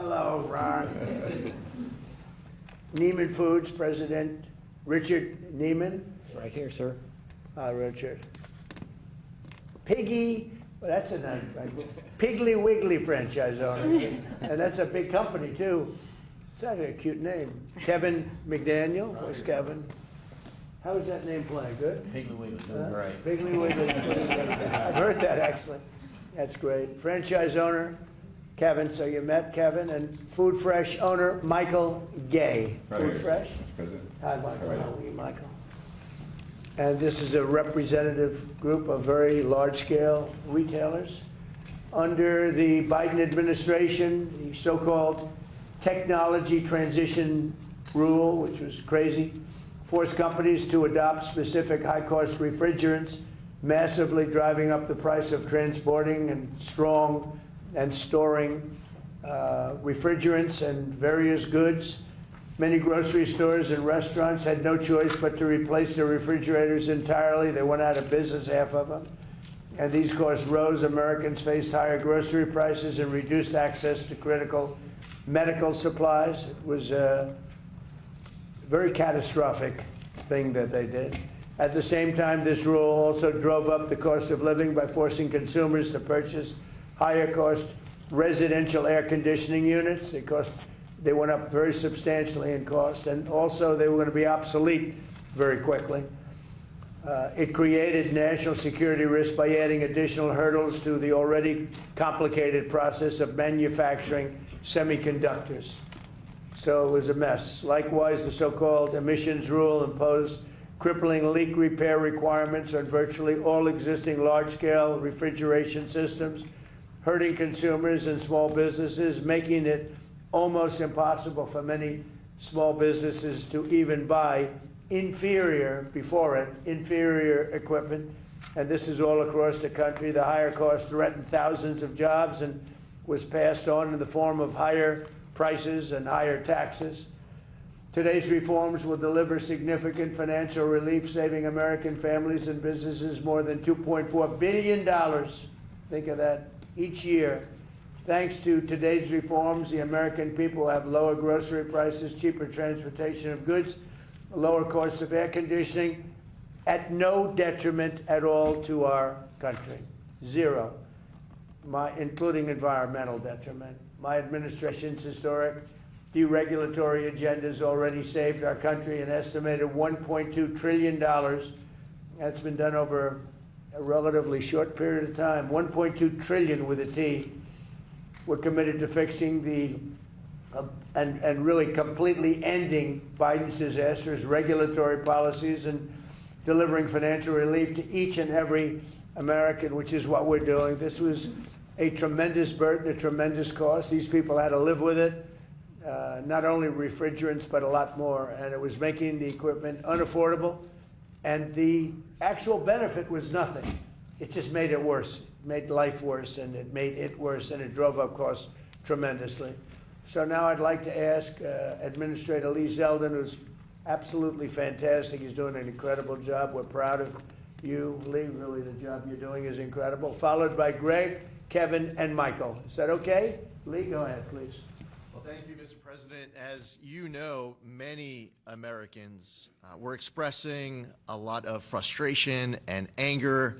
Hello, Ron. Neiman Foods President Richard Neiman. Right here, sir. Hi, Richard. Piggy, well, that's a nice, right? Piggly Wiggly franchise owner. And that's a big company, too. It's actually a cute name. Kevin McDaniel. Where's Kevin? How is that name playing? Good? Piggly Wiggly, doing great. Piggly Wiggly. I've heard that, actually. That's great. Franchise owner, Kevin. So you met Kevin. And Food Fresh owner, Michael Gay. Right. Food Fresh? President. Hi, Michael. How are you, Michael? And this is a representative group of very large-scale retailers. Under the Biden administration, the so-called technology transition rule, which was crazy, forced companies to adopt specific high-cost refrigerants, massively driving up the price of transporting and storing refrigerants and various goods. Many grocery stores and restaurants had no choice but to replace their refrigerators entirely. They went out of business, half of them. And these costs rose. Americans faced higher grocery prices and reduced access to critical medical supplies. It was a very catastrophic thing that they did. At the same time, this rule also drove up the cost of living by forcing consumers to purchase higher cost residential air conditioning units. They went up very substantially in cost, and also they were going to be obsolete very quickly. It created national security risk by adding additional hurdles to the already complicated process of manufacturing semiconductors. So it was a mess. Likewise, the so-called emissions rule imposed crippling leak repair requirements on virtually all existing large-scale refrigeration systems, hurting consumers and small businesses, making it almost impossible for many small businesses to even buy inferior equipment. And this is all across the country. The higher cost threatened thousands of jobs and was passed on in the form of higher prices and higher taxes. Today's reforms will deliver significant financial relief, saving American families and businesses more than $2.4 billion. Think of that, each year. Thanks to today's reforms, the American people have lower grocery prices, cheaper transportation of goods, lower costs of air conditioning, at no detriment at all to our country. Zero, including environmental detriment. My administration's historic deregulatory agenda has already saved our country an estimated $1.2 trillion. That's been done over a relatively short period of time. 1.2 trillion with a T. We're committed to fixing the and really completely ending Biden's disastrous regulatory policies and delivering financial relief to each and every American, which is what we're doing. This was a tremendous burden, a tremendous cost. These people had to live with it, not only refrigerants, but a lot more. And it was making the equipment unaffordable. And the actual benefit was nothing. It just made it worse. It made life worse, and it made it worse, and it drove up costs tremendously. So now I'd like to ask Administrator Lee Zeldin, who's absolutely fantastic. He's doing an incredible job. We're proud of you, Lee. Really, the job you're doing is incredible. Followed by Greg, Kevin, and Michael. Is that okay? Lee, go ahead, please. Well, thank you, Mr. President. As you know, many Americans were expressing a lot of frustration and anger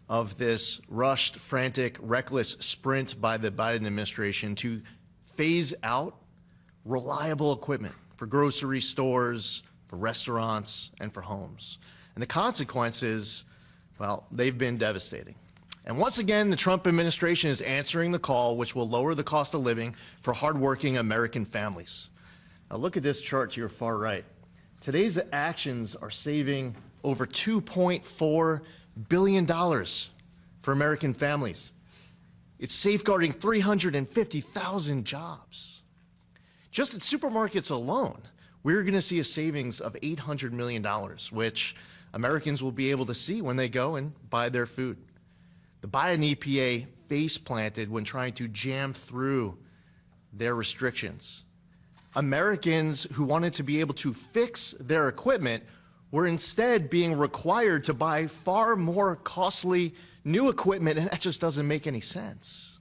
of this rushed, frantic, reckless sprint by the Biden administration to phase out reliable equipment for grocery stores, for restaurants, and for homes. And the consequences, well, they've been devastating. And once again, the Trump administration is answering the call, which will lower the cost of living for hardworking American families. Now look at this chart to your far right. Today's actions are saving over $2.4 billion for American families. It's safeguarding 350,000 jobs. Just at supermarkets alone, we're going to see a savings of $800 million, which Americans will be able to see when they go and buy their food. The Biden EPA face planted when trying to jam through their restrictions. Americans who wanted to be able to fix their equipment were instead being required to buy far more costly new equipment, and that just doesn't make any sense.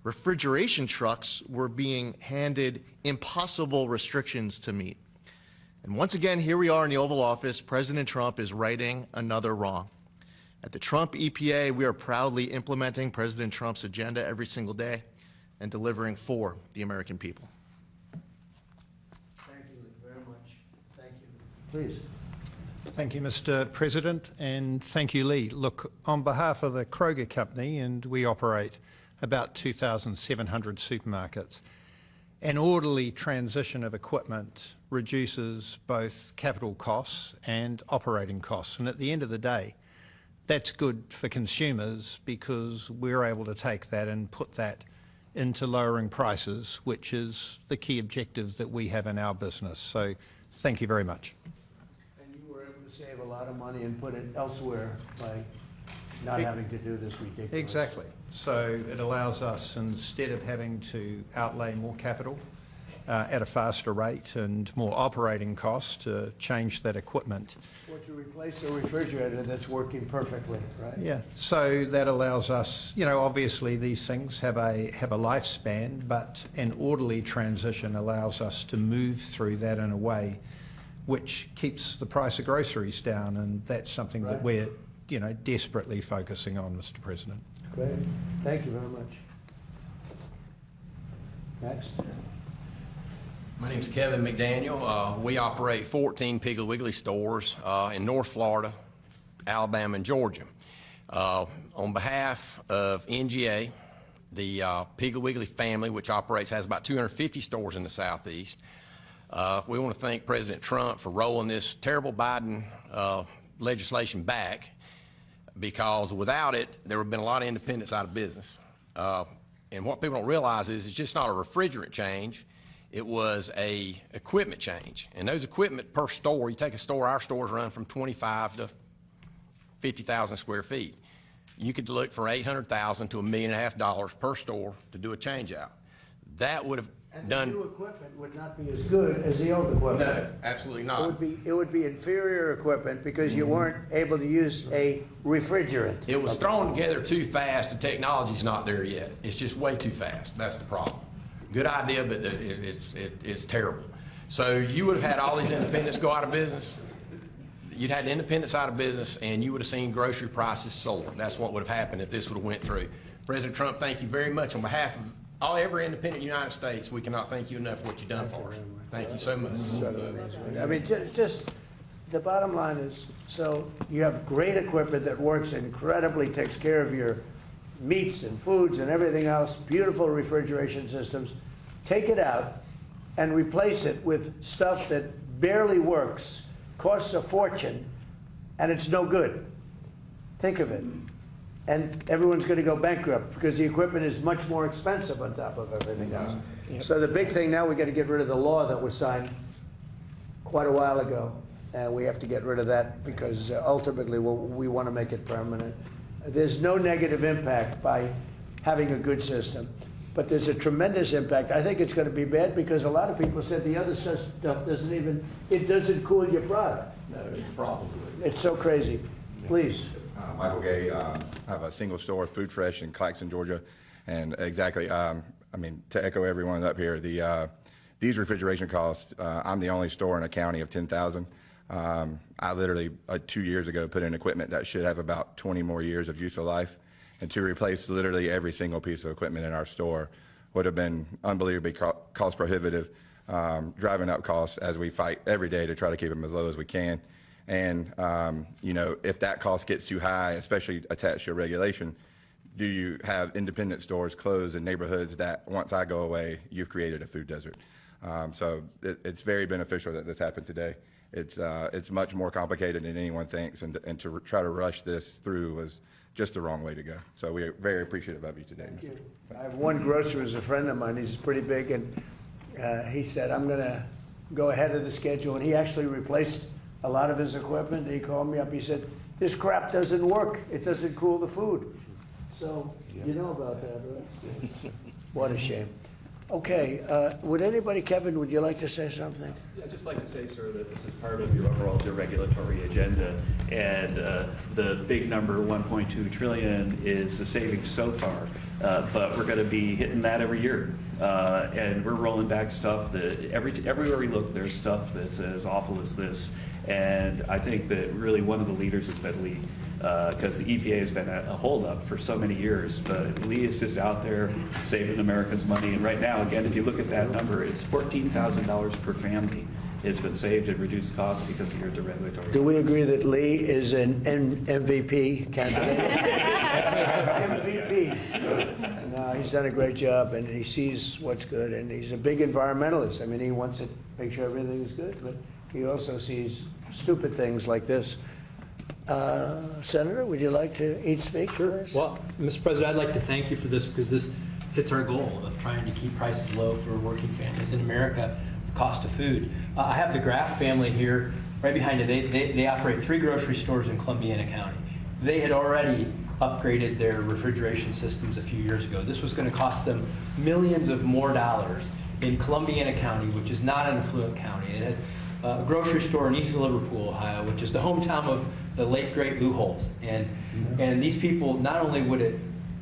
refrigeration trucks were being handed impossible restrictions to meet. And once again, here we are in the Oval Office. President Trump is righting another wrong. At the Trump EPA, we are proudly implementing President Trump's agenda every single day and delivering for the American people. Thank you very much. Thank you. Please. Thank you, Mr. President, and thank you, Lee. Look, on behalf of the Kroger Company, and we operate about 2,700 supermarkets, an orderly transition of equipment reduces both capital costs and operating costs. And at the end of the day, that's good for consumers because we're able to take that and put that into lowering prices, which is the key objective that we have in our business. So thank you very much. And you were able to save a lot of money and put it elsewhere by not having to do this ridiculous. Exactly. So it allows us, instead of having to outlay more capital at a faster rate and more operating costs to change that equipment. Well, to replace a refrigerator that's working perfectly, right? Yeah. So that allows us, you know, obviously these things have a lifespan, but an orderly transition allows us to move through that in a way which keeps the price of groceries down, and that's something that we're, you know, desperately focusing on, Mr. President. Great. Thank you very much. Next. My name's Kevin McDaniel. We operate 14 Piggly Wiggly stores in North Florida, Alabama, and Georgia. On behalf of NGA, the Piggly Wiggly family, which has about 250 stores in the Southeast, we want to thank President Trump for rolling this terrible Biden legislation back, because without it, there would have been a lot of independents out of business. And what people don't realize is it's just not a refrigerant change. It was a equipment change. And those equipment per store, you take a store, our stores run from 25 to 50,000 square feet. You could look for $800,000 to $1.5 million per store to do a change out. That would have done. The new equipment would not be as good as the old equipment. No, absolutely not. It would be inferior equipment because you weren't able to use a refrigerant. It was thrown together too fast. The technology's not there yet. It's just way too fast. That's the problem. Good idea, but it's terrible. So you would have had all these independents go out of business. You'd had independents out of business, and you would have seen grocery prices soar. That's what would have happened if this would have went through. President Trump, thank you very much. On behalf of every independent in the United States, we cannot thank you enough for what you've done for us. Thank you so much. I mean, just the bottom line is, so you have great equipment that works incredibly, takes care of your meats and foods and everything else, beautiful refrigeration systems. Take it out and replace it with stuff that barely works, costs a fortune, and it's no good. Think of it. And everyone's going to go bankrupt because the equipment is much more expensive on top of everything else. Yep. So the big thing now, we got to get rid of the law that was signed quite a while ago. And we have to get rid of that because ultimately we want to make it permanent. There's no negative impact by having a good system, but there's a tremendous impact. I think it's going to be bad because a lot of people said the other stuff doesn't cool your product. No, it's probably. It's so crazy. Please. Michael Gay, I have a single store, Food Fresh, in Claxton, Georgia. And exactly, I mean, to echo everyone up here, these refrigeration costs, I'm the only store in a county of 10,000. I literally 2 years ago put in equipment that should have about 20 more years of useful life, and to replace literally every single piece of equipment in our store would have been unbelievably cost prohibitive, driving up costs as we fight every day to try to keep them as low as we can. And you know, if that cost gets too high, especially attached to a regulation, do you have independent stores close in neighborhoods that once I go away, you've created a food desert? So it's very beneficial that this happened today. It's much more complicated than anyone thinks, and to try to rush this through was just the wrong way to go. So we are very appreciative of you today. Thank you. I have one grocer who's a friend of mine. He's pretty big, and he said, I'm going to go ahead of the schedule, and he actually replaced a lot of his equipment. He called me up. He said, this crap doesn't work. It doesn't cool the food. So you know about that, right? What a shame. Okay, would anybody, Kevin, would you like to say something? Yeah, I'd just like to say, sir, that this is part of your overall deregulatory agenda, and the big number, 1.2 trillion, is the savings so far. But we're going to be hitting that every year. And we're rolling back stuff that everywhere we look, there's stuff that's as awful as this. And I think that really one of the leaders has been Lee, because the EPA has been a holdup for so many years. But Lee is just out there saving Americans money. And right now, again, if you look at that number, it's $14,000 per family. It's been saved at reduced cost because of your deregulatory. Do we agree that Lee is an MVP candidate? MVP. No, he's done a great job, and he sees what's good, and he's a big environmentalist. I mean, he wants to make sure everything is good, but he also sees stupid things like this. Senator, would you like to each speak to this? Well, Mr. President, I'd like to thank you for this, because this hits our goal of trying to keep prices low for working families in America. Cost of food. I have the Graff family here right behind it. They operate 3 grocery stores in Columbiana County. They had already upgraded their refrigeration systems a few years ago. This was going to cost them millions of more dollars in Columbiana County, which is not an affluent county. It has a grocery store in East Liverpool, Ohio, which is the hometown of the late great Lou Holtz. And these people, not only would it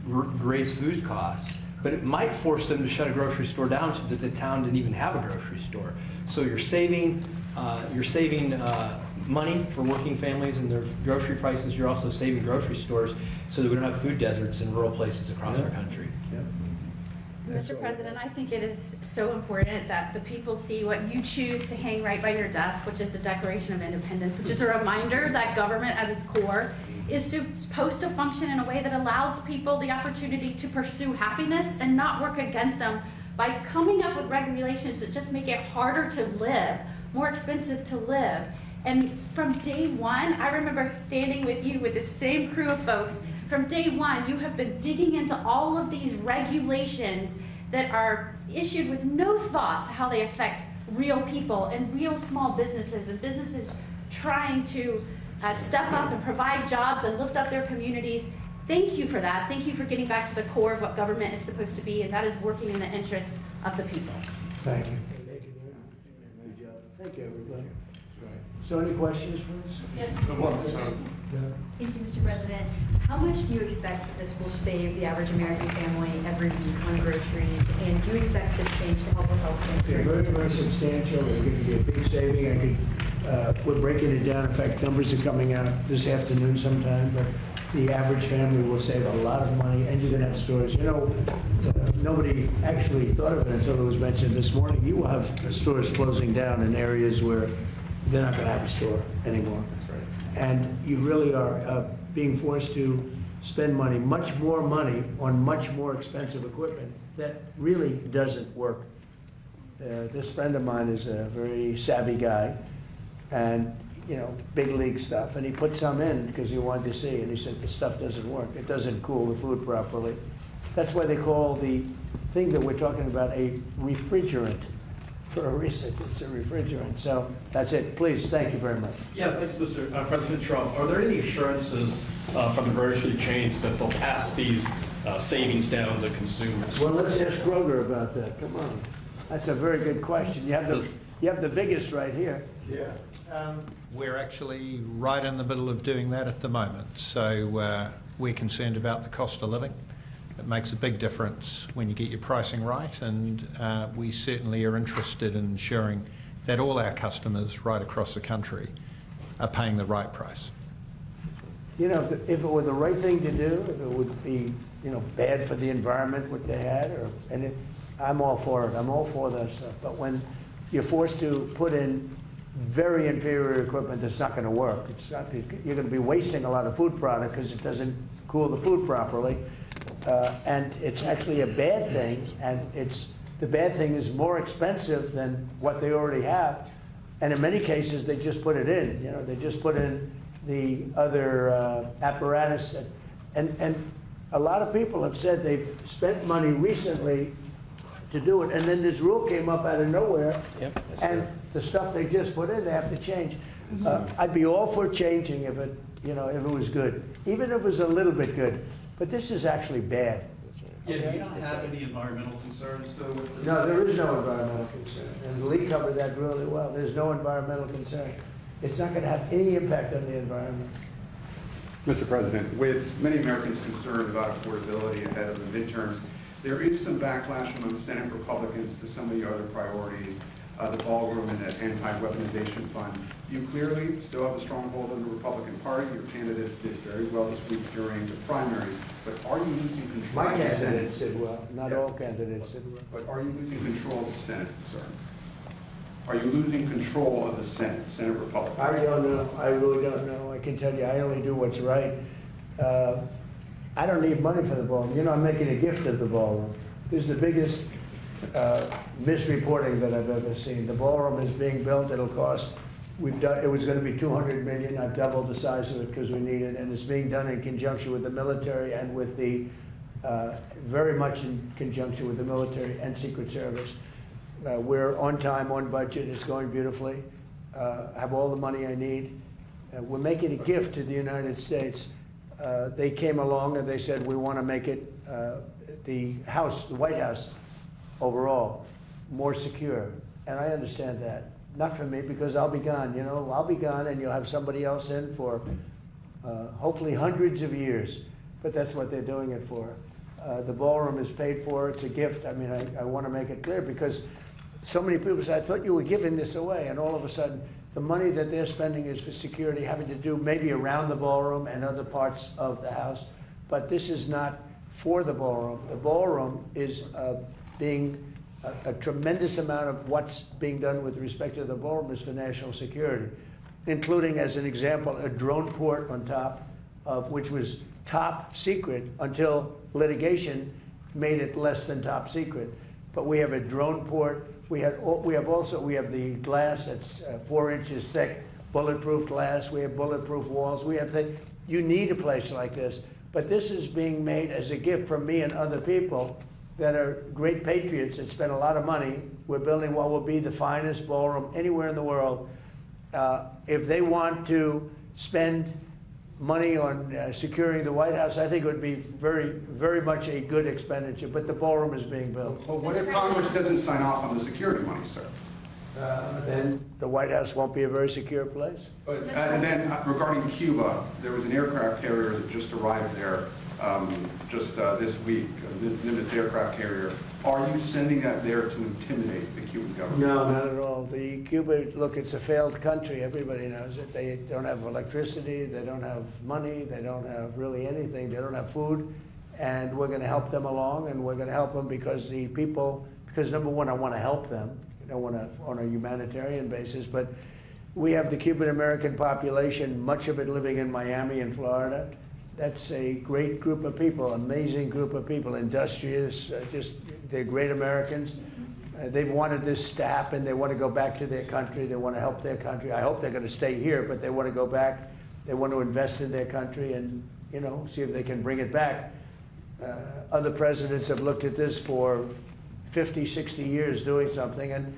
raise food costs, but it might force them to shut a grocery store down so that the town didn't even have a grocery store. So you're saving money for working families and their grocery prices. You're also saving grocery stores so that we don't have food deserts in rural places across our country. Mr. President, I think it is so important that the people see what you choose to hang right by your desk, which is the Declaration of Independence, which is a reminder that government at its core is supposed to function in a way that allows people the opportunity to pursue happiness and not work against them by coming up with regulations that just make it harder to live, more expensive to live. And from day one, I remember standing with you with the same crew of folks. From day one, you have been digging into all of these regulations that are issued with no thought to how they affect real people and real small businesses and businesses trying to step up and provide jobs and lift up their communities. Thank you for that. Thank you for getting back to the core of what government is supposed to be, and that is working in the interests of the people. Thank you. Thank you, everybody. So any questions for us? Yes. Thank you, Mr. President. How much do you expect that this will save the average American family every week on groceries? And do you expect this change to help with health care? Very, very substantial. It's going to be a big saving. We're breaking it down. In fact, numbers are coming out this afternoon sometime, but the average family will save a lot of money, and you're going to have stores. You know, nobody actually thought of it until it was mentioned this morning. You will have stores closing down in areas where they're not going to have a store anymore. That's right. And you really are being forced to spend money, much more money, on much more expensive equipment that really doesn't work. This friend of mine is a very savvy guy, and you know, big league stuff, and he put some in because he wanted to see, and he said the stuff doesn't work. It doesn't cool the food properly. That's why they call the thing that we're talking about a refrigerant. For a reason, it's a refrigerant. So that's it. Please, thank you very much. Yeah, thanks, Mr. President Trump. Are there any assurances from the grocery chains that they'll pass these savings down to consumers? Well, let's ask Kroger about that. Come on. That's a very good question. You have the biggest right here. Yeah. We're actually right in the middle of doing that at the moment. So we're concerned about the cost of living. It makes a big difference when you get your pricing right, and we certainly are interested in ensuring that all our customers right across the country are paying the right price. You know, if it were the right thing to do, if it would be, you know, bad for the environment what they had, I'm all for it. I'm all for that stuff. But when you're forced to put in very inferior equipment that's not going to work, you're going to be wasting a lot of food product because it doesn't cool the food properly. And it's actually a bad thing, and the bad thing is more expensive than what they already have, and in many cases they just put it in. You know, they just put in the other apparatus, and a lot of people have said they've spent money recently to do it, and then this rule came up out of nowhere, and the stuff they just put in they have to change. I'd be all for changing if it was good, even if it was a little bit good. But this is actually bad. Yeah, do you not have any environmental concerns, though, with this? No, there is no environmental concern. And Lee covered that really well. There's no environmental concern. It's not going to have any impact on the environment. Mr. President, with many Americans concerned about affordability ahead of the midterms, there is some backlash among Senate Republicans to some of the other priorities, the ballroom and the anti-weaponization fund. You clearly still have a stronghold in the Republican Party. Your candidates did very well this week during the primaries, but are you losing control My of the Senate? candidates did well. Not all candidates did well. But are you losing control of the Senate, sir? Are you losing control of the Senate, Senate Republicans? I don't know. I really don't know. I can tell you, I only do what's right. I don't need money for the ballroom. You know, I'm making a gift of the ballroom. This is the biggest misreporting that I've ever seen. The ballroom is being built. It'll cost. It was going to be $200 million. I've doubled the size of it because we need it, and it's being done in conjunction with the military and with the very much in conjunction with the military and Secret Service. We're on time, on budget. It's going beautifully. Have all the money I need. We're making a gift to the United States. They came along and they said, we want to make it the White House overall, more secure. And I understand that. Not for me, because I'll be gone, you know. I'll be gone and you'll have somebody else in for hopefully hundreds of years. But that's what they're doing it for. The ballroom is paid for. It's a gift. I mean, I want to make it clear because so many people say, I thought you were giving this away. And all of a sudden, the money that they're spending is for security, having to do maybe around the ballroom and other parts of the house. But this is not for the ballroom. The ballroom is being a tremendous amount of what's being done with respect to the ballroom is for national security, including, as an example, a drone port on top of which was top secret until litigation made it less than top secret. But we have a drone port. We have the glass that's 4 inches thick, bulletproof glass. We have bulletproof walls. We have things. You need a place like this. But this is being made as a gift from me and other people that are great patriots that spend a lot of money. We're building what will be the finest ballroom anywhere in the world. If they want to spend money on securing the White House, I think it would be very, very much a good expenditure. But the ballroom is being built. Well, what if Congress doesn't sign off on the security money, sir? Then the White House won't be a very secure place. But, and then regarding Cuba, there was an aircraft carrier that just arrived there this week, a Nimitz aircraft carrier. Are you sending that there to intimidate the Cuban government? No, not at all. The Cuba, look, it's a failed country. Everybody knows it. They don't have electricity. They don't have money. They don't have really anything. They don't have food. And we're going to help them along, and we're going to help them because number one, I want to help them. I don't want to on a humanitarian basis, but we have the Cuban American population, much of it living in Miami and Florida. That's a great group of people, amazing group of people, industrious, they're great Americans. They've wanted this to happen. They want to go back to their country. They want to help their country. I hope they're going to stay here, but they want to go back. They want to invest in their country and, you know, see if they can bring it back. Other presidents have looked at this for 50, 60 years doing something, and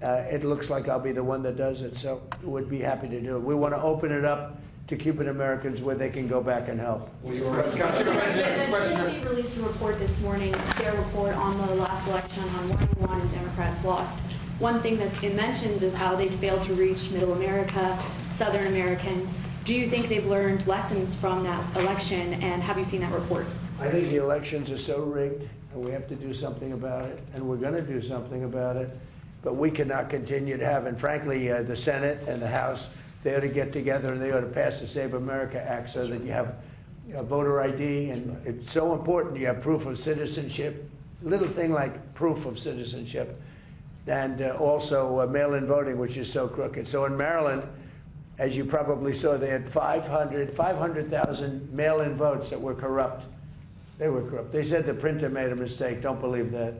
it looks like I'll be the one that does it, so would be happy to do it. We want to open it up to Cuban Americans where they can go back and help. The CDC released a report this morning, their report on the last election on why you won and Democrats lost. One thing that it mentions is how they failed to reach Middle America, Southern Americans. Do you think they've learned lessons from that election, and have you seen that report? I think the elections are so rigged, and we have to do something about it, and we're going to do something about it. But we cannot continue to have, and frankly, the Senate and the House, they ought to get together and they ought to pass the Save America Act so that you have voter ID, and it's so important you have proof of citizenship, little thing like proof of citizenship, and also mail-in voting, which is so crooked. So in Maryland, as you probably saw, they had 500,000 mail-in votes that were corrupt. They were corrupt. They said the printer made a mistake. Don't believe that.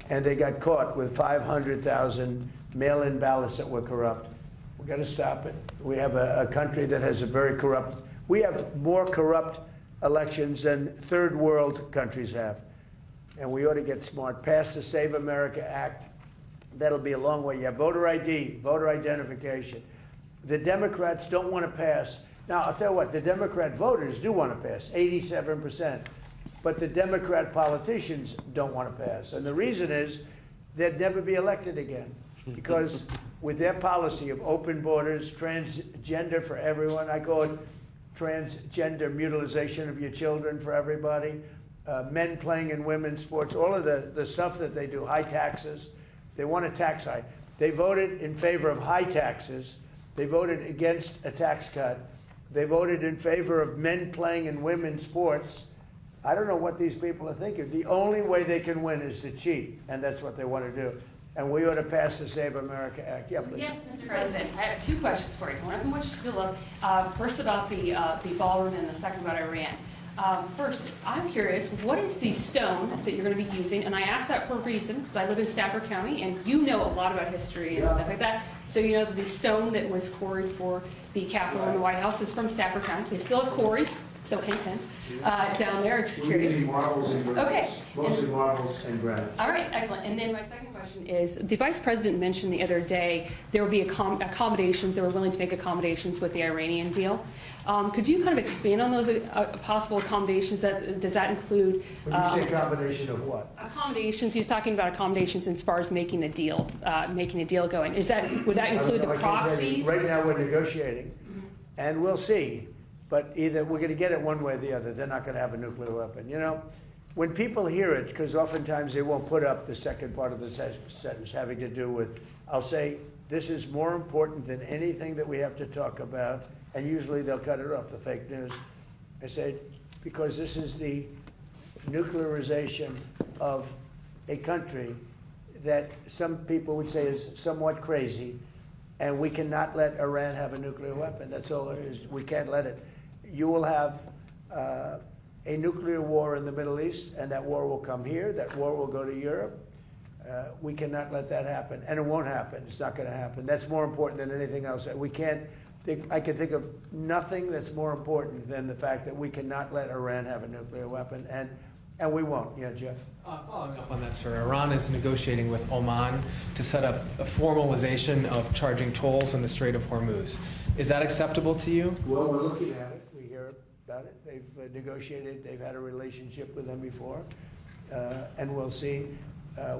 And they got caught with 500,000 mail-in ballots that were corrupt. We've got to stop it. We have a country that has a very corrupt, we have more corrupt elections than third world countries have. And we ought to get smart. Pass the Save America Act. That'll be a long way. You have voter ID, voter identification. The Democrats don't want to pass. Now, I'll tell you what, the Democrat voters do want to pass, 87%. But the Democrat politicians don't want to pass. And the reason is they'd never be elected again. Because with their policy of open borders, transgender for everyone, I call it transgender mutilization of your children for everybody, men playing in women's sports, all of the stuff that they do, high taxes. They want a tax hike. They voted in favor of high taxes. They voted against a tax cut. They voted in favor of men playing in women's sports. I don't know what these people are thinking. The only way they can win is to cheat, and that's what they want to do. And we ought to pass the Save America Act. Yeah, please. Yes, Mr. President. I have two questions for you. One of them, which you love. First about the ballroom, and the second about Iran. First, I'm curious, what is the stone that you're going to be using? And I ask that for a reason, because I live in Stafford County, and you know a lot about history and stuff like that. So you know that the stone that was quarried for the Capitol and the White House is from Stafford County. They still have quarries, so hint, hint, down there. Just curious. Okay. Mostly marbles and granite. All right, excellent. And then my second question is, the Vice President mentioned the other day there will be accommodations, they were willing to make accommodations with the Iranian deal. Could you kind of expand on those possible accommodations? Does that include... When you say combination of what? Accommodations, he's talking about accommodations as far as making the deal going. Would that include the proxies? Right now we're negotiating, and we'll see. But either we're going to get it one way or the other. They're not going to have a nuclear weapon. You know, when people hear it, because oftentimes they won't put up the second part of the sentence having to do with, I'll say, this is more important than anything that we have to talk about, and usually they'll cut it off, the fake news. I say, because this is the nuclearization of a country that some people would say is somewhat crazy, and we cannot let Iran have a nuclear weapon. That's all it is. We can't let it. You will have a nuclear war in the Middle East, and that war will come here. That war will go to Europe. We cannot let that happen, and it won't happen. It's not going to happen. That's more important than anything else. We can't. I can think of nothing that's more important than the fact that we cannot let Iran have a nuclear weapon, and we won't. Yeah, Jeff. Following up on that, sir, Iran is negotiating with Oman to set up a formalization of charging tolls in the Strait of Hormuz. Is that acceptable to you? Well, we're looking at it. We hear about it. They've negotiated. They've had a relationship with them before, and we'll see.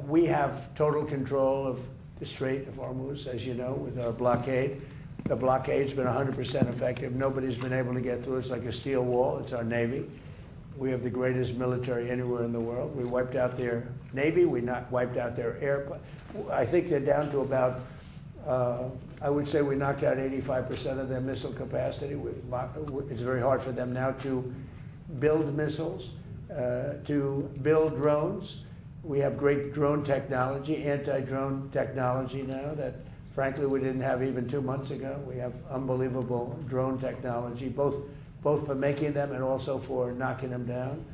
We have total control of the Strait of Hormuz, as you know, with our blockade. The blockade's been 100% effective. Nobody's been able to get through. It's like a steel wall. It's our Navy. We have the greatest military anywhere in the world. We wiped out their Navy. We not wiped out their air. I think they're down to about, I would say we knocked out 85% of their missile capacity. It's very hard for them now to build missiles, to build drones. We have great drone technology, anti-drone technology now that frankly we didn't have even 2 months ago. We have unbelievable drone technology, both for making them and also for knocking them down.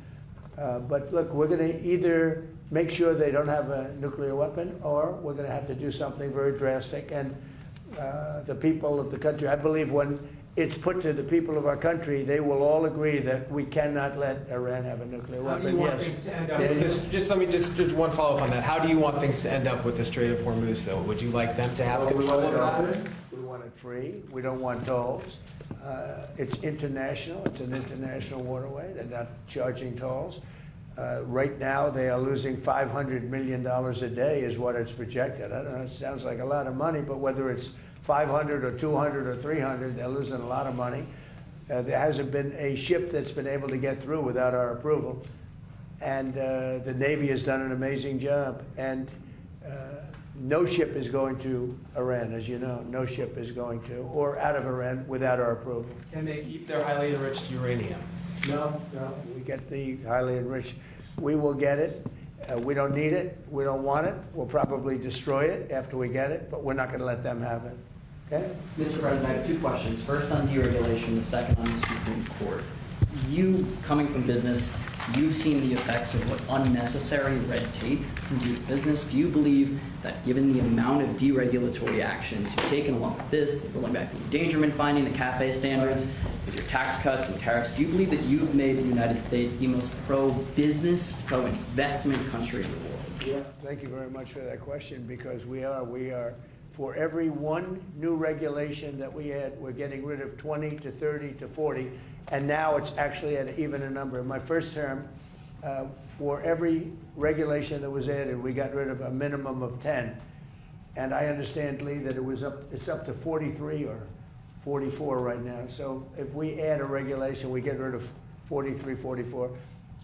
But look, we're going to either make sure they don't have a nuclear weapon, or we're going to have to do something very drastic. And the people of the country, I believe when it's put to the people of our country, they will all agree that we cannot let Iran have a nuclear weapon. How do you want things to end up? Just one follow-up on that. How do you want things to end up with the Strait of Hormuz, though? Would you like them to have control of that? We want it free. We don't want tolls. It's international. It's an international waterway. They're not charging tolls. Right now, they are losing $500 million a day is what it's projected. I don't know, it sounds like a lot of money, but whether it's 500 or 200 or 300, they're losing a lot of money. There hasn't been a ship that's been able to get through without our approval. And the Navy has done an amazing job. And no ship is going to Iran, as you know. No ship is going to, or out of Iran without our approval. Can they keep their highly enriched uranium? No, we get the highly enriched. We will get it. We don't need it. We don't want it. We'll probably destroy it after we get it, but we're not going to let them have it. Okay? Mr. President, I have two questions. First on deregulation, the second on the Supreme Court. You, coming from business, you've seen the effects of what unnecessary red tape can do to business. Do you believe that given the amount of deregulatory actions you've taken along with this, the rolling back the endangerment finding, the CAFE standards, with your tax cuts and tariffs, do you believe that you've made the United States the most pro-business, pro-investment country in the world? Yeah, thank you very much for that question, because we are, for every one new regulation that we add, we're getting rid of 20 to 30 to 40, and now it's actually at an even number. In my first term, for every regulation that was added, we got rid of a minimum of 10. And I understand, Lee, that it's up to 43 or 44 right now. So if we add a regulation, we get rid of 43, 44.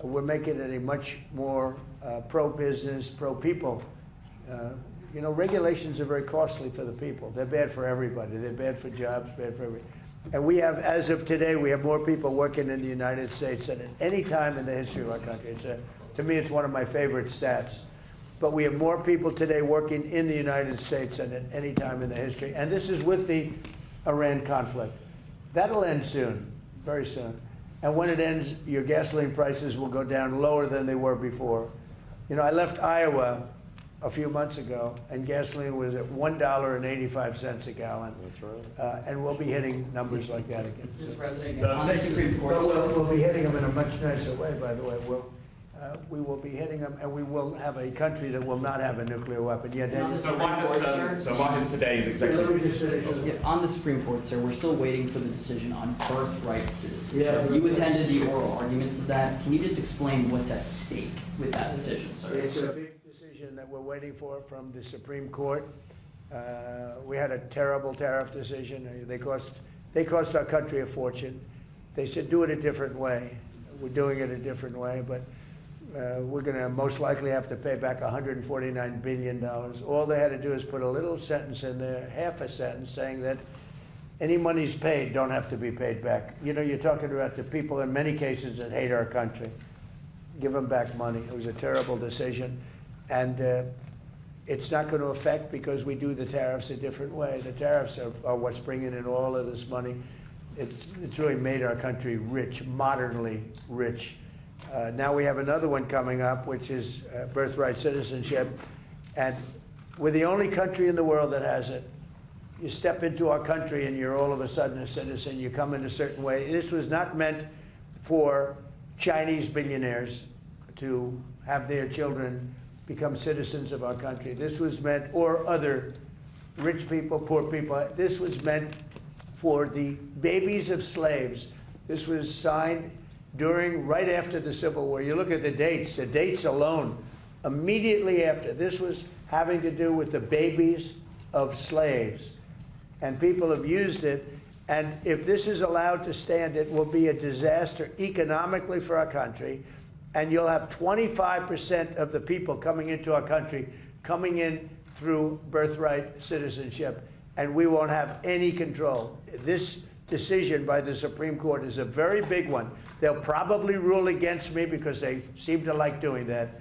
We're making it a much more pro-business, pro-people. You know, regulations are very costly for the people. They're bad for everybody. They're bad for jobs, bad for everybody. And we have, as of today, we have more people working in the United States than at any time in the history of our country. To me, it's one of my favorite stats. But we have more people today working in the United States than at any time in the history. And this is with the Iran conflict. That'll end soon, very soon. And when it ends, your gasoline prices will go down lower than they were before. You know, I left Iowa a few months ago, and gasoline was at $1.85 a gallon. That's right. And we'll be hitting numbers like that again. Mr. President, on the Supreme Court, we'll be hitting them in a much nicer way, by the way. We will be hitting them, and we will have a country that will not have a nuclear weapon. Yeah, Daniel? So why has today's executive... On the Supreme Court, sir, we're still waiting for the decision on birthright citizenship. Yeah, you attended the oral arguments of that. Can you just explain what's at stake with that decision, sir? It's a big decision that we're waiting for from the Supreme Court. We had a terrible tariff decision. They cost our country a fortune. They said do it a different way. We're doing it a different way, but we're going to most likely have to pay back $149 billion. All they had to do is put a little sentence in there, half a sentence, saying that any monies paid don't have to be paid back. You know, you're talking about the people in many cases that hate our country. Give them back money. It was a terrible decision. And it's not going to affect because we do the tariffs a different way. The tariffs are what's bringing in all of this money. It's really made our country rich, modernly rich. Now we have another one coming up, which is birthright citizenship. And we're the only country in the world that has it. You step into our country and you're all of a sudden a citizen. You come in a certain way. This was not meant for Chinese billionaires to have their children become citizens of our country. This was meant, or other rich people, poor people. This was meant for the babies of slaves. This was signed right after the Civil War. You look at the dates alone, immediately after. This was having to do with the babies of slaves. And people have used it. And if this is allowed to stand, it will be a disaster economically for our country. And you'll have 25% of the people coming into our country coming in through birthright citizenship. And we won't have any control. This decision by the Supreme Court is a very big one. They'll probably rule against me because they seem to like doing that.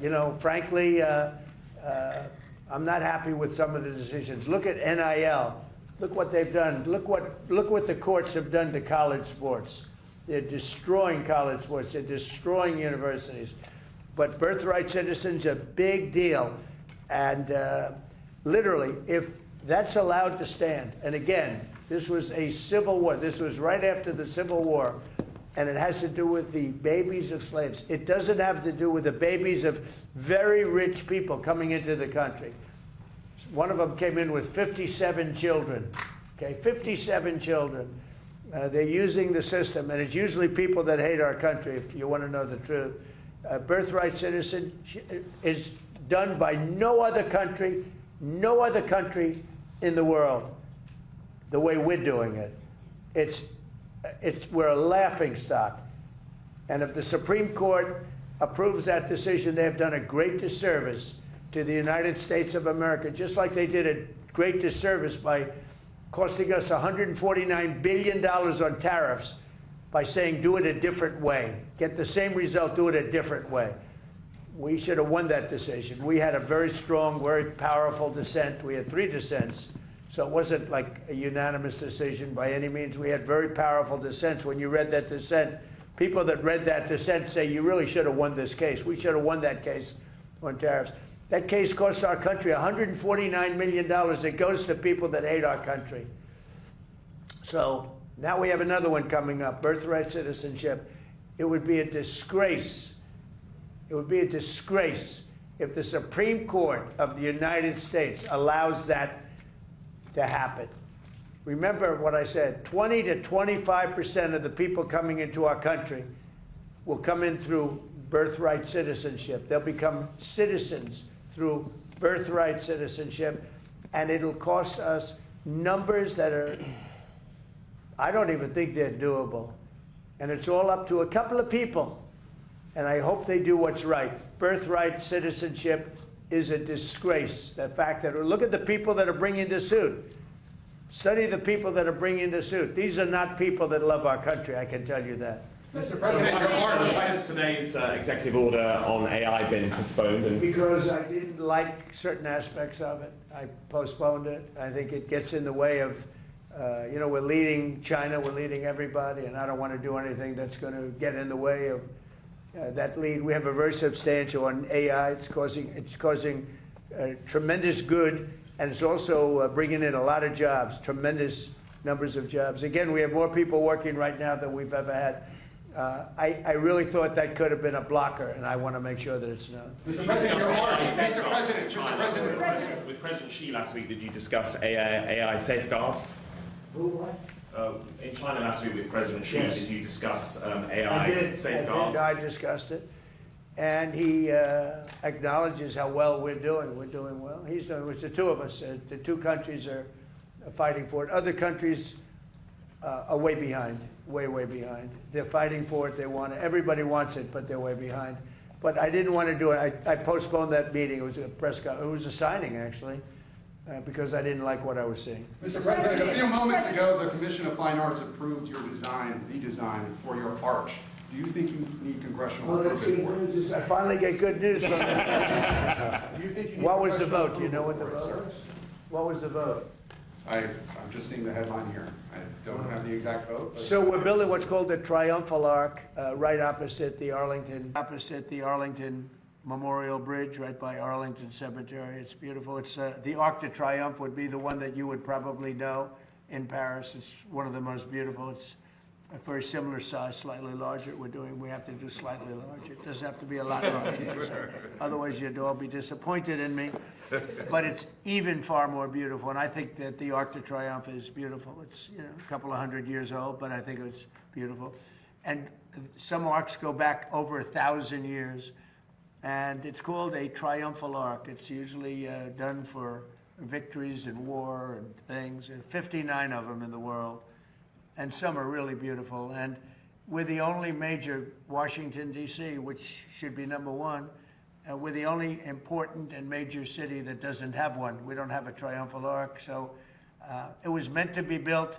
You know, frankly, I'm not happy with some of the decisions. Look at NIL. Look what they've done. Look what the courts have done to college sports. They're destroying college sports. They're destroying universities. But birthright citizens are a big deal. And literally, if that's allowed to stand, and again, this was a civil war. This was right after the Civil War. And it has to do with the babies of slaves. It doesn't have to do with the babies of very rich people coming into the country. One of them came in with 57 children. Okay, 57 children. They're using the system, and it's usually people that hate our country, if you want to know the truth. Birthright citizen is done by no other country in the world the way we're doing it. We're a laughing stock. And if the Supreme Court approves that decision, they have done a great disservice to the United States of America, just like they did a great disservice by costing us $149 billion on tariffs by saying do it a different way. Get the same result, do it a different way. We should have won that decision. We had a very strong, very powerful dissent. We had 3 dissents. So it wasn't like a unanimous decision by any means. We had very powerful dissents. When you read that dissent, people that read that dissent say, you really should have won this case. We should have won that case on tariffs. That case cost our country $149 million. It goes to people that hate our country. So now we have another one coming up, birthright citizenship. It would be a disgrace. It would be a disgrace if the Supreme Court of the United States allows that to happen. Remember what I said, 20 to 25% of the people coming into our country will come in through birthright citizenship. They'll become citizens through birthright citizenship, and it'll cost us numbers that are I don't even think they're doable. And it's all up to a couple of people. And I hope they do what's right. Birthright citizenship is a disgrace. The fact that, look at the people that are bringing the suit. Study the people that are bringing the suit. These are not people that love our country, I can tell you that. Mr. President, why has today's executive order on AI been postponed? And because I didn't like certain aspects of it. I postponed it. I think it gets in the way of, we're leading China, we're leading everybody, and I don't want to do anything that's going to get in the way of that lead. We have a very substantial on AI. It's causing tremendous good, and it's also bringing in a lot of jobs, tremendous numbers of jobs. Again, we have more people working right now than we've ever had. I really thought that could have been a blocker, and I want to make sure that it's not. Mr. President, with President Xi last week, did you discuss AI safeguards? Who, what? In China last week with President Xi, Yes. did you discuss AI safeguards? I discussed it, and he acknowledges how well we're doing. We're doing well. He's doing. It's the two of us. The two countries are fighting for it. Other countries are way behind, way behind. They're fighting for it. They want it. Everybody wants it, but they're way behind. But I didn't want to do it. I postponed that meeting. It was a press conference. It was a signing, actually, because I didn't like what I was seeing. Mr. President, a few moments ago, the Commission of Fine Arts approved your design, the design for your arch. Do you think you need congressional approval? I finally get good news from them. Do you think you need What was the congressional vote? Do you know what the approval for it, vote was? sir? What was the vote? I'm just seeing the headline here. I don't have the exact vote. But So we're building what's called the Triumphal Arch right opposite the Arlington Memorial Bridge, right by Arlington Cemetery. It's beautiful. It's the Arc de Triomphe would be the one that you would probably know in Paris. It's one of the most beautiful. It's a very similar size, slightly larger. We have to do slightly larger. It doesn't have to be a lot larger. Otherwise, you'd all be disappointed in me. But it's even far more beautiful. And I think that the Arc de Triomphe is beautiful. It's a couple of 100 years old, but I think it's beautiful. And some arcs go back over 1,000 years. And it's called a triumphal arc. It's usually done for victories in war and things. There are 59 of them in the world. And some are really beautiful. And we're the only major, Washington, D.C., which should be number one, we're the only important and major city that doesn't have one. We don't have a triumphal arch. So it was meant to be built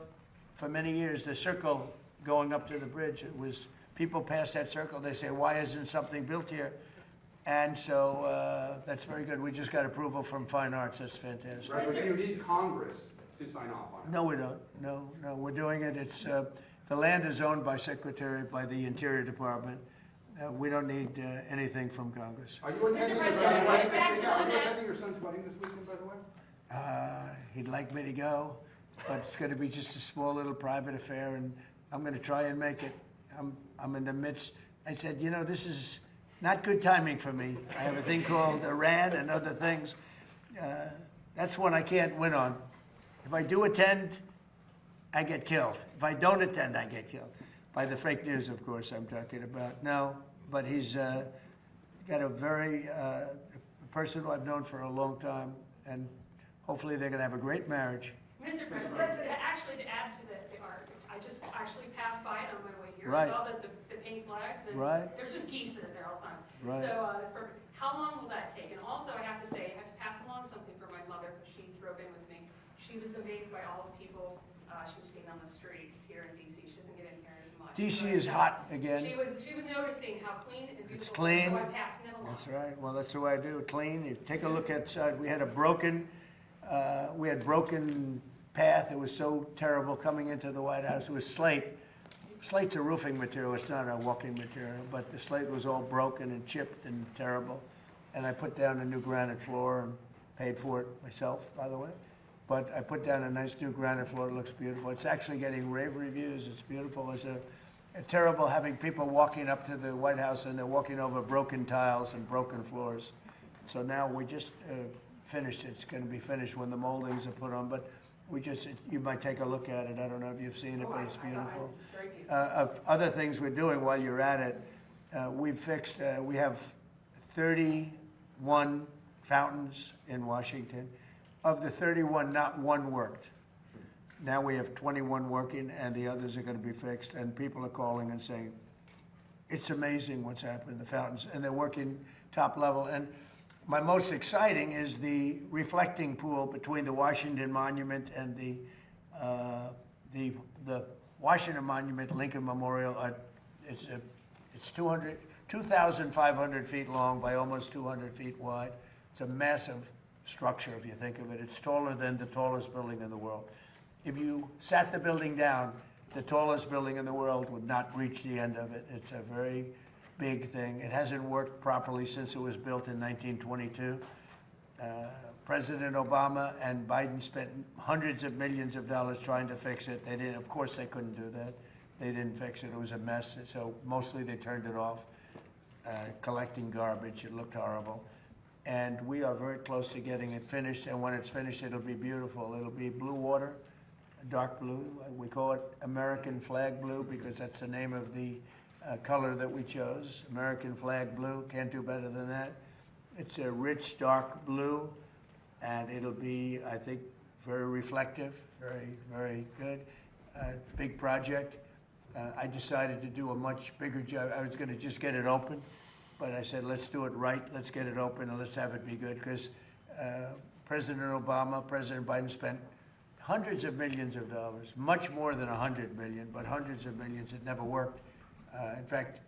for many years. The circle going up to the bridge, people pass that circle, they say, why isn't something built here? And so that's very good. We just got approval from Fine Arts. That's fantastic. right, but you need Congress to sign off on it. No, we don't. No, we're doing it. It's the land is owned by the Interior Department. We don't need anything from Congress. Are you attending your son's wedding this weekend? Are you attending your son's wedding this weekend, by the way? He'd like me to go, but it's going to be just a small little private affair, and I'm going to try and make it. I'm in the midst. I said, this is not good timing for me. I have a thing called Iran and other things. That's one I can't win on. If I do attend, I get killed. If I don't attend, I get killed. By the fake news, of course, I'm talking about. No, but he's got a very person who I've known for a long time, and hopefully they're going to have a great marriage. Mr. President, actually to add to the art, I just actually passed by it on my way here. Right. I saw the paint flags, and Right. there's just geese that are there all the time. Right. So it's perfect. How long will that take? And also, I have to say, I have to pass along something for my mother, because she drove in with me. She was amazed by all the people she was seeing on the streets here in D.C. She doesn't get in here as much. D.C. But, is hot again. She was noticing how clean and beautiful It's it was, clean. so I'm passing it along. That's right. Well, that's the way I do it. Clean. You take a look outside. We had broken path. It was so terrible coming into the White House. It was slate. Slate's a roofing material. It's not a walking material. But the slate was all broken and chipped and terrible. And I put down a new granite floor and paid for it myself, by the way. But I put down a nice new granite floor. It looks beautiful. It's actually getting rave reviews. It's beautiful. It's terrible having people walking up to the White House and they're walking over broken tiles and broken floors. So now we just finished. It's going to be finished when the moldings are put on. But you might take a look at it. I don't know if you've seen it, but it's beautiful. Of other things we're doing while you're at it, we have 31 fountains in Washington. Of the 31, not one worked. Now we have 21 working, and the others are going to be fixed. And people are calling and saying, it's amazing what's happened in the fountains, and they're working top level. And my most exciting is the reflecting pool between the Washington Monument and the Washington Monument Lincoln Memorial. It's 2,500 feet long by almost 200 feet wide. It's a massive structure if you think of it. It's taller than the tallest building in the world. If you sat the building down, the tallest building in the world would not reach the end of it. It's a very big thing. It hasn't worked properly since it was built in 1922. President Obama and Biden spent hundreds of millions of dollars trying to fix it. They didn't, of course they couldn't do that. They didn't fix it. It was a mess. So mostly they turned it off, collecting garbage. It looked horrible. And we are very close to getting it finished. And when it's finished, it'll be beautiful. It'll be blue water, dark blue. We call it American flag blue because that's the name of the color that we chose. American flag blue. Can't do better than that. It's a rich, dark blue. And it'll be, I think, very reflective, very, very good. Big project. I decided to do a much bigger job. I was going to just get it open, but I said, let's do it right. Let's get it open and let's have it be good because President Obama, President Biden spent hundreds of millions of dollars, much more than 100 million, but hundreds of millions. It never worked. In fact,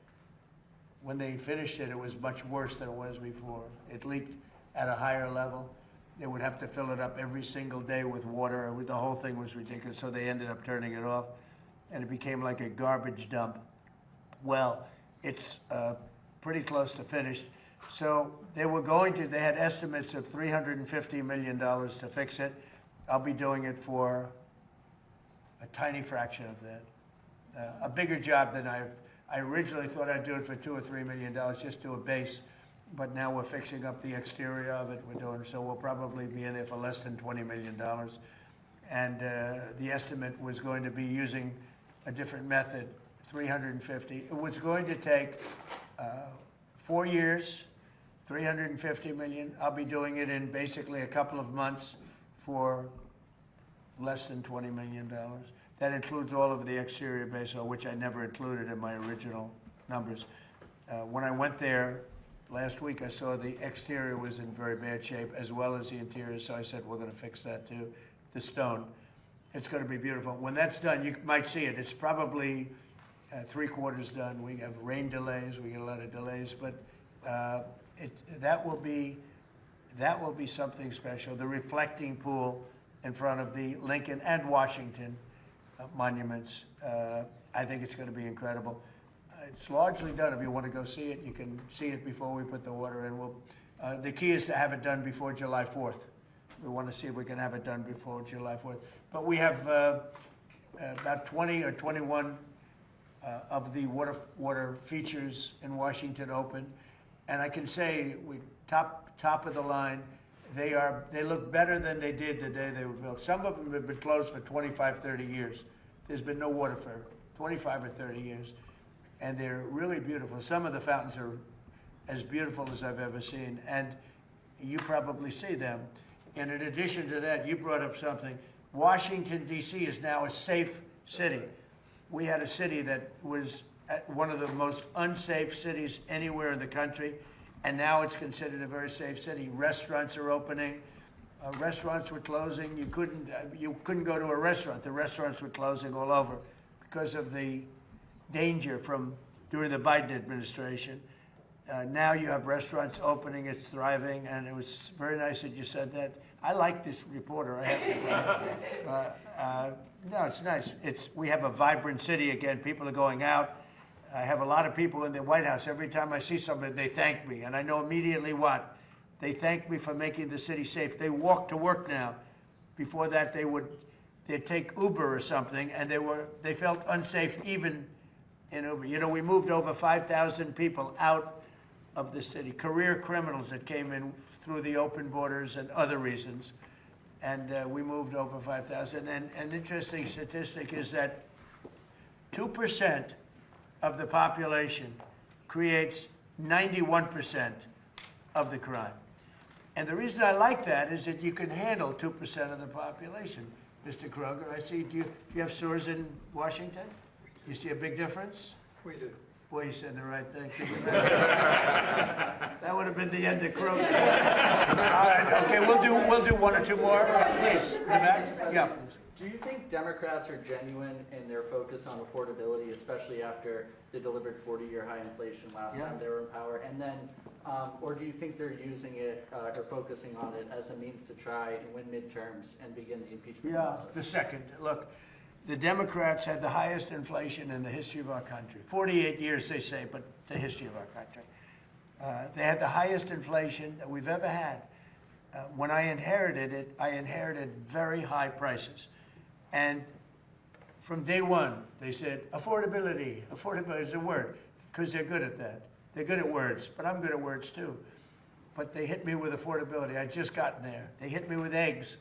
when they finished it, it was much worse than it was before. It leaked at a higher level. They would have to fill it up every single day with water. The whole thing was ridiculous, so they ended up turning it off, and it became like a garbage dump. Well, it's pretty close to finished. So they had estimates of $350 million to fix it. I'll be doing it for a tiny fraction of that. A bigger job than I originally thought I'd do it for $2 or $3 million, just do a base. But now we're fixing up the exterior of it. So we'll probably be in there for less than $20 million. And the estimate was going to be using a different method, 350. It was going to take 4 years, 350 million. I'll be doing it in basically a couple of months for less than $20 million. That includes all of the exterior base, which I never included in my original numbers. When I went there last week, I saw the exterior was in very bad shape, as well as the interior, so I said, we're going to fix that too. The stone. It's going to be beautiful. When that's done, you might see it. It's probably 3/4 done. We have rain delays. We get a lot of delays, but that will be something special. The reflecting pool in front of the Lincoln and Washington monuments. I think it's going to be incredible. It's largely done. If you want to go see it, you can see it before we put the water in. The key is to have it done before July 4th. We want to see if we can have it done before July 4th. But we have about 20 or 21 of the water features in Washington open. And I can say, top of the line, they look better than they did the day they were built. Some of them have been closed for 25, 30 years. There's been no water for 25 or 30 years. And they're really beautiful. Some of the fountains are as beautiful as I've ever seen, and you probably see them. And in addition to that, you brought up something. Washington, D.C. is now a safe city. We had a city that was one of the most unsafe cities anywhere in the country, and now it's considered a very safe city. Restaurants are opening. Restaurants were closing. You couldn't go to a restaurant. The restaurants were closing all over because of the danger from during the Biden administration. Now you have restaurants opening, it's thriving, and it was very nice that you said that. I like this reporter, I have to no, it's nice. We have a vibrant city again. People are going out. I have a lot of people in the White House. Every time I see somebody, they thank me, and I know immediately what. They thank me for making the city safe. They walk to work now. Before that, they'd take Uber or something, and they felt unsafe even in Uber. You know, we moved over 5,000 people out of the city, career criminals that came in through the open borders and other reasons. And we moved over 5,000. And an interesting statistic is that 2% of the population creates 91% of the crime. And the reason I like that is that you can handle 2% of the population. Mr. Kroger. I see, do you have stores in Washington? You see a big difference? We do. Boy, you said the right thing. That would have been the end of Kroger. All right, okay, we'll do one or two more. Please, in the back? Yeah, please. Do you think Democrats are genuine in their focus on affordability, especially after they delivered 40-year high inflation last time they were in power? And then, or do you think they're using it or focusing on it as a means to try and win midterms and begin the impeachment process? The second. Look, the Democrats had the highest inflation in the history of our country. 48 years, they say, but the history of our country. They had the highest inflation that we've ever had. When I inherited it, I inherited very high prices. And from day one, they said, affordability. Affordability is a word, because they're good at that. They're good at words, but I'm good at words too. But they hit me with affordability. I'd just gotten there. They hit me with eggs.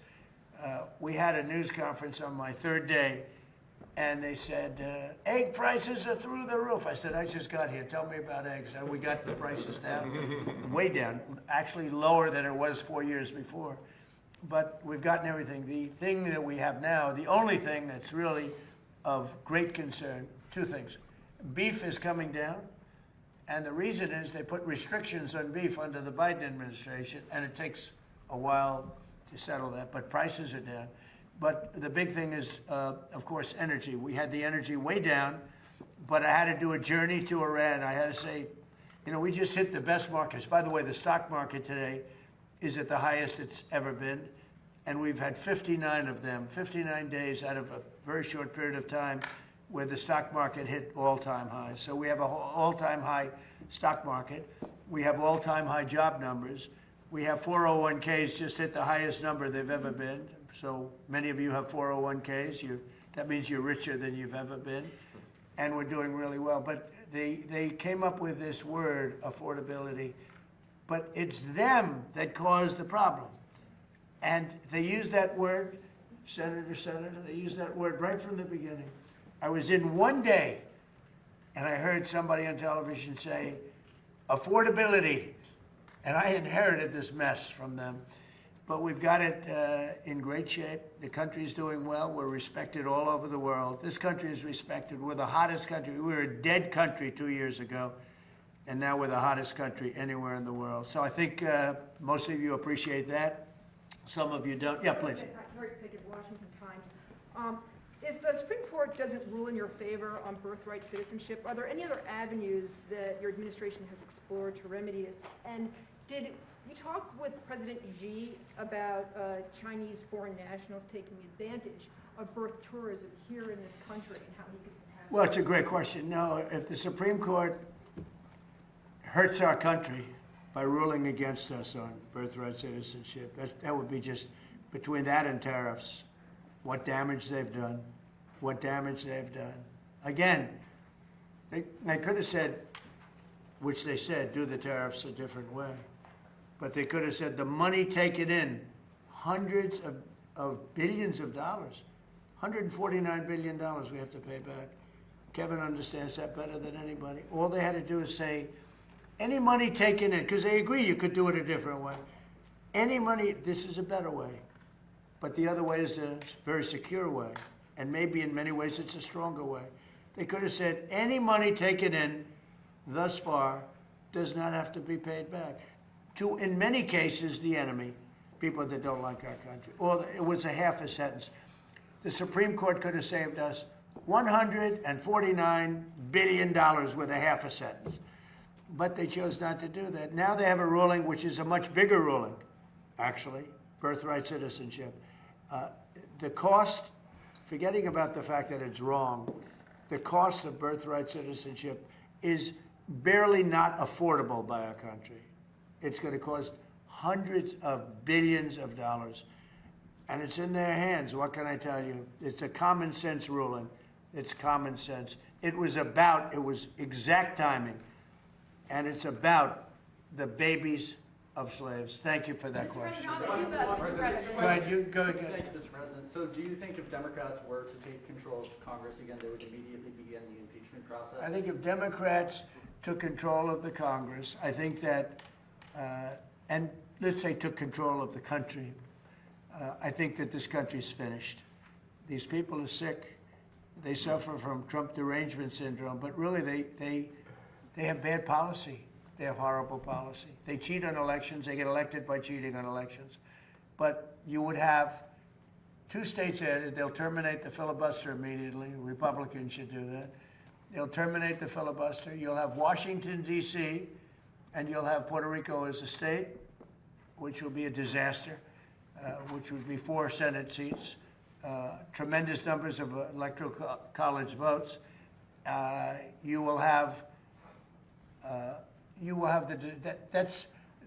We had a news conference on my third day, and they said, egg prices are through the roof. I said, I just got here. Tell me about eggs. And we got the prices down, way down, actually lower than it was 4 years before. But we've gotten everything. The thing that we have now, the only thing that's really of great concern, two things. Beef is coming down, and the reason is they put restrictions on beef under the Biden administration, and it takes a while to settle that, but prices are down. But the big thing is, of course, energy. We had the energy way down, but I had to do a journey to Iran. I had to say, you know, we just hit the best markets. By the way, the stock market today is at the highest it's ever been, and we've had 59 of them, 59 days out of a very short period of time where the stock market hit all-time highs. So we have an all-time high stock market. We have all-time high job numbers. We have 401ks just hit the highest number they've ever been. So many of you have 401ks. That means you're richer than you've ever been. And we're doing really well. But they came up with this word, affordability. But it's them that caused the problem. And they used that word, Senator, they used that word right from the beginning. I was in one day, and I heard somebody on television say, affordability. And I inherited this mess from them. But we've got it in great shape. The country's doing well. We're respected all over the world. This country is respected. We're the hottest country. We were a dead country 2 years ago. And now we're the hottest country anywhere in the world. So I think most of you appreciate that. Some of you don't. Yeah, please. Harriet Pickett, Washington Times. If the Supreme Court doesn't rule in your favor on birthright citizenship, are there any other avenues that your administration has explored to remedy this? And did you talk with President Xi about Chinese foreign nationals taking advantage of birth tourism here in this country and how he could perhaps... Well, it's a great question. No, if the Supreme Court hurts our country by ruling against us on birthright citizenship, that would be just between that and tariffs, what damage they've done, Again, they could have said, which they said, do the tariffs a different way. But they could have said the money taken in, hundreds of billions of dollars, $149 billion we have to pay back. Kevin understands that better than anybody. All they had to do is say, any money taken in, because they agree you could do it a different way. Any money, this is a better way. But the other way is a very secure way. And maybe in many ways it's a stronger way. They could have said, any money taken in thus far does not have to be paid back. To, in many cases, the enemy, people that don't like our country. Or it was a half a sentence. The Supreme Court could have saved us $149 billion with a half a sentence. But they chose not to do that. Now they have a ruling which is a much bigger ruling, actually, birthright citizenship. The cost, forgetting about the fact that it's wrong, the cost of birthright citizenship is barely not affordable by our country. It's going to cost hundreds of billions of dollars. And it's in their hands. What can I tell you? It's a common sense ruling. It's common sense. It was exact timing. And it's about the babies of slaves. Thank you for that question. Right, you go again. Thank you, Mr. President. So do you think if Democrats were to take control of Congress again, they would immediately begin the impeachment process? I think if Democrats took control of the Congress, I think that, and let's say took control of the country, I think that this country's finished. These people are sick. They suffer from Trump derangement syndrome, but really they have bad policy. They have horrible policy. They cheat on elections. They get elected by cheating on elections. But you would have 2 states added. They'll terminate the filibuster immediately. Republicans should do that. They'll terminate the filibuster. You'll have Washington, D.C., and you'll have Puerto Rico as a state, which will be a disaster, which would be 4 Senate seats, tremendous numbers of electoral college votes. You will have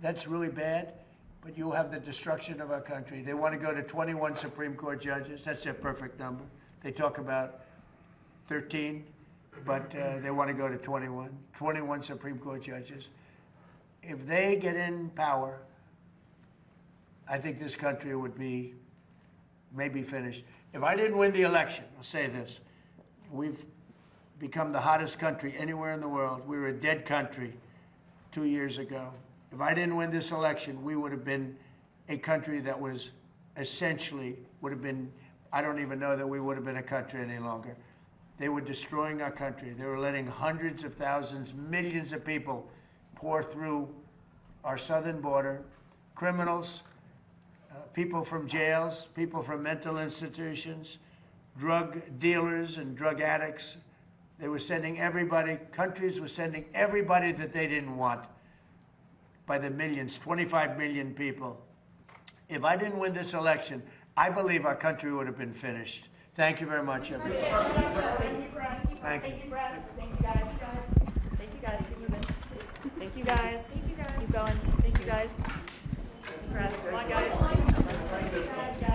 that's really bad, but you will have the destruction of our country. They want to go to 21 Supreme Court judges. That's their perfect number. They talk about 13, but they want to go to 21 Supreme Court judges. If they get in power, I think this country would be maybe finished. If I didn't win the election, I'll say this, we've become the hottest country anywhere in the world. We were a dead country 2 years ago. If I didn't win this election, we would have been a country that was essentially, I don't even know that we would have been a country any longer. They were destroying our country. They were letting hundreds of thousands, millions of people pour through our southern border, criminals, people from jails, people from mental institutions, drug dealers and drug addicts. They were sending everybody, countries were sending everybody that they didn't want by the millions, 25 million people. If I didn't win this election, I believe our country would have been finished. Thank you very much, everybody. Thank you, Brad. Thank you. Thank you, Brad. Thank you, guys. Thank you, guys. Keep moving. Thank you, guys. Thank you, guys. Keep going. Thank you, guys. Come on, guys.